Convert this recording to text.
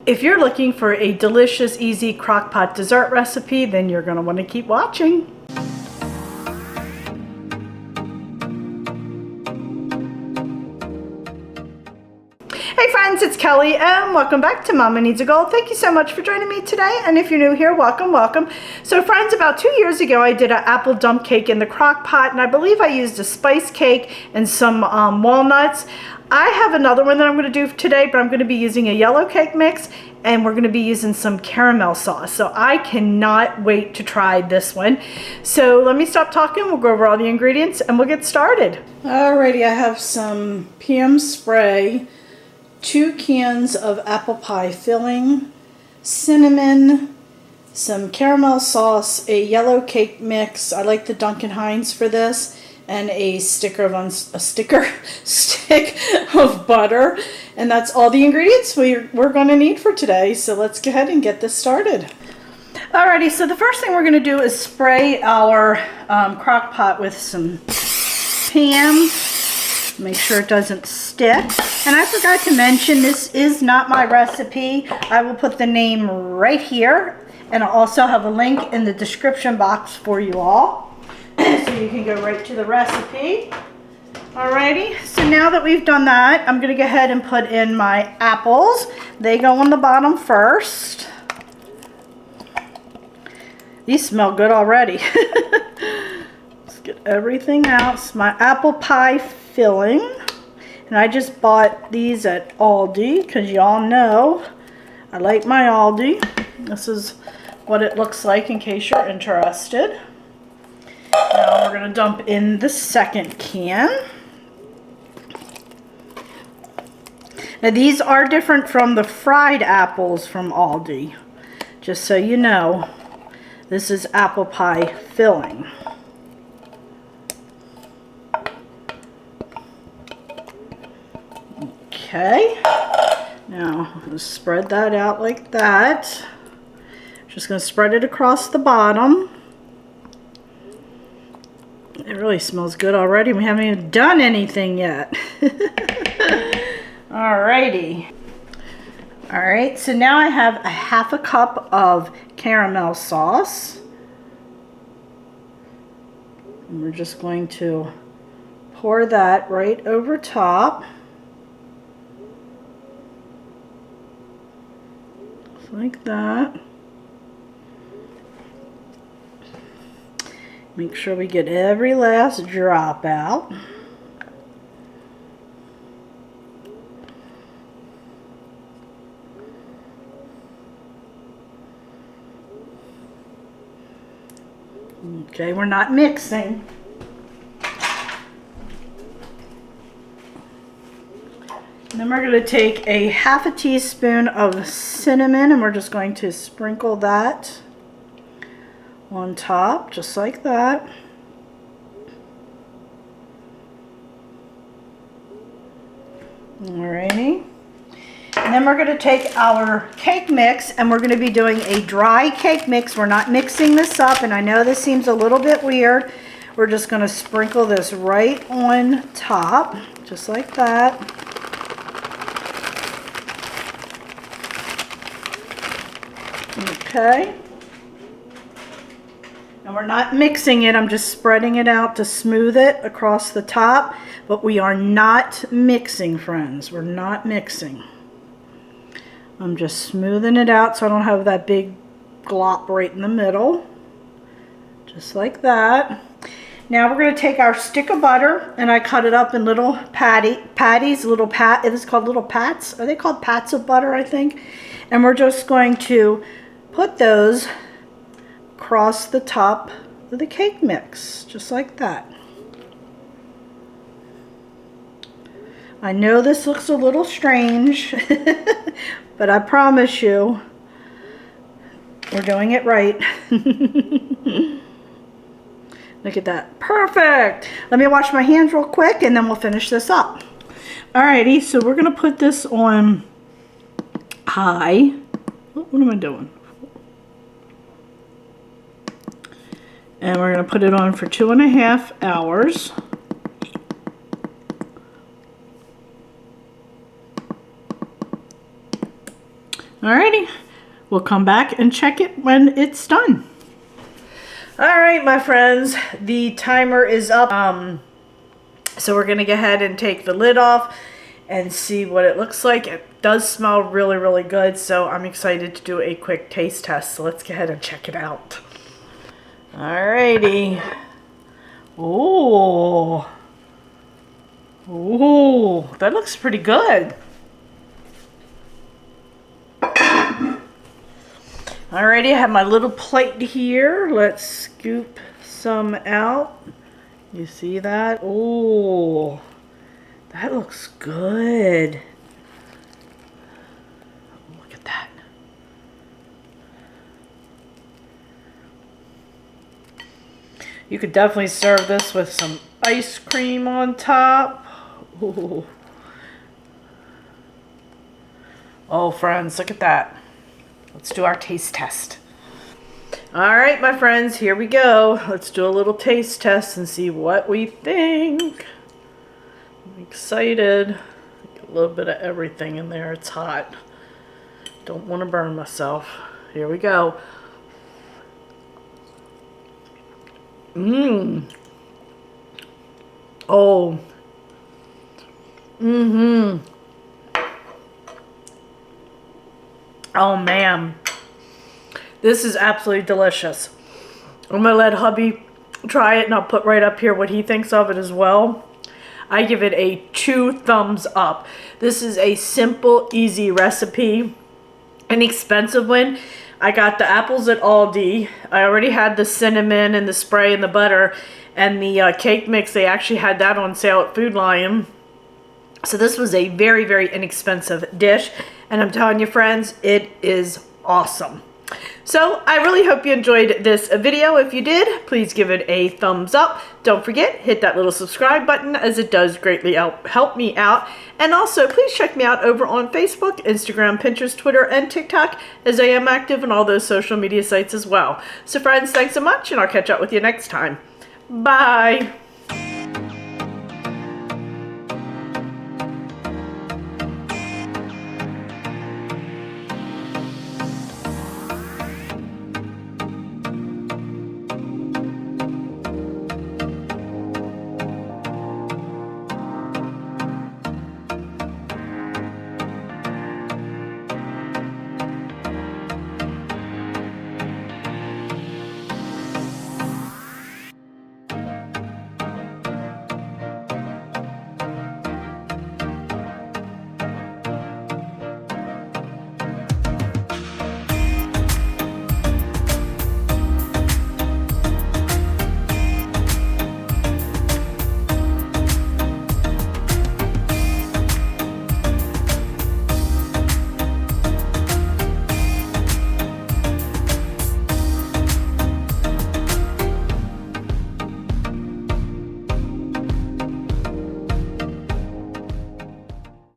If you're looking for a delicious, easy crock-pot dessert recipe, then you're going to want to keep watching. Hey friends, it's Kelly and welcome back to Mama Needs a Goal. Thank you so much for joining me today, and if you're new here, welcome, welcome. So friends, about 2 years ago I did an apple dump cake in the crock pot, and I believe I used a spice cake and some walnuts. I have another one that I'm going to do today, but I'm going to be using a yellow cake mix, and we're going to be using some caramel sauce. So I cannot wait to try this one. So let me stop talking, we'll go over all the ingredients and we'll get started. Alrighty, I have some PM spray, 2 cans of apple pie filling, cinnamon, some caramel sauce, a yellow cake mix. I like the Duncan Hines for this, and a stick of butter. And that's all the ingredients we're going to need for today. So let's go ahead and get this started. Alrighty, so the first thing we're going to do is spray our crock pot with some PM. Make sure it doesn't stick. And I forgot to mention, this is not my recipe. I will put the name right here, and I'll also have a link in the description box for you all, so you can go right to the recipe. Alrighty, so now that we've done that, I'm going to go ahead and put in my apples. They go on the bottom first. These smell good already. Let's get everything out. It's my apple pie filling, and I just bought these at Aldi because y'all know I like my Aldi. This is what it looks like in case you're interested. Now we're going to dump in the second can. Now these are different from the fried apples from Aldi, just so you know. This is apple pie filling. Okay, now just spread that out like that. Just going to spread it across the bottom. It really smells good already. We haven't even done anything yet. Alrighty. Alright, so now I have a half a cup of caramel sauce. And we're just going to pour that right over top. Like that. Make sure we get every last drop out. Okay, we're not mixing. And then we're going to take a half a teaspoon of cinnamon, and we're just going to sprinkle that on top, just like that. Alrighty. And then we're going to take our cake mix, and we're going to be doing a dry cake mix. We're not mixing this up, and I know this seems a little bit weird. We're just going to sprinkle this right on top, just like that. Okay. And we're not mixing it, I'm just spreading it out to smooth it across the top, but we are not mixing, friends. We're not mixing. I'm just smoothing it out so I don't have that big glop right in the middle. Just like that. Now we're going to take our stick of butter, and I cut it up in little patties, it is called little pats. Are they called pats of butter, I think? And we're just going to put those across the top of the cake mix, just like that. I know this looks a little strange, but I promise you, we're doing it right. Look at that. Perfect! Let me wash my hands real quick and then we'll finish this up. Alrighty, so we're going to put this on high. What am I doing? And we're going to put it on for 2.5 hours. Alrighty, we'll come back and check it when it's done. Alright, my friends, the timer is up. So we're going to go ahead and take the lid off and see what it looks like. It does smell really, really good, so I'm excited to do a quick taste test. So let's go ahead and check it out. Alrighty. Ooh. Ooh, that looks pretty good. Alrighty, I have my little plate here. Let's scoop some out. You see that? Ooh, that looks good. Look at that. You could definitely serve this with some ice cream on top. Ooh. Oh, friends, look at that. Let's do our taste test. All right, my friends, here we go. Let's do a little taste test and see what we think. I'm excited. Get a little bit of everything in there. It's hot. Don't want to burn myself. Here we go. Mmm. Oh. Mm-hmm. Oh, man. This is absolutely delicious. I'm going to let hubby try it, and I'll put right up here what he thinks of it as well. I give it a 2 thumbs up. This is a simple, easy recipe. Inexpensive one. I got the apples at Aldi. I already had the cinnamon and the spray and the butter. And the cake mix, they actually had that on sale at Food Lion. So this was a very, very inexpensive dish. And I'm telling you, friends, it is awesome. So I really hope you enjoyed this video. If you did, please give it a thumbs up. Don't forget, hit that little subscribe button, as it does greatly help me out. And also, please check me out over on Facebook, Instagram, Pinterest, Twitter, and TikTok, as I am active on all those social media sites as well. So friends, thanks so much, and I'll catch up with you next time. Bye.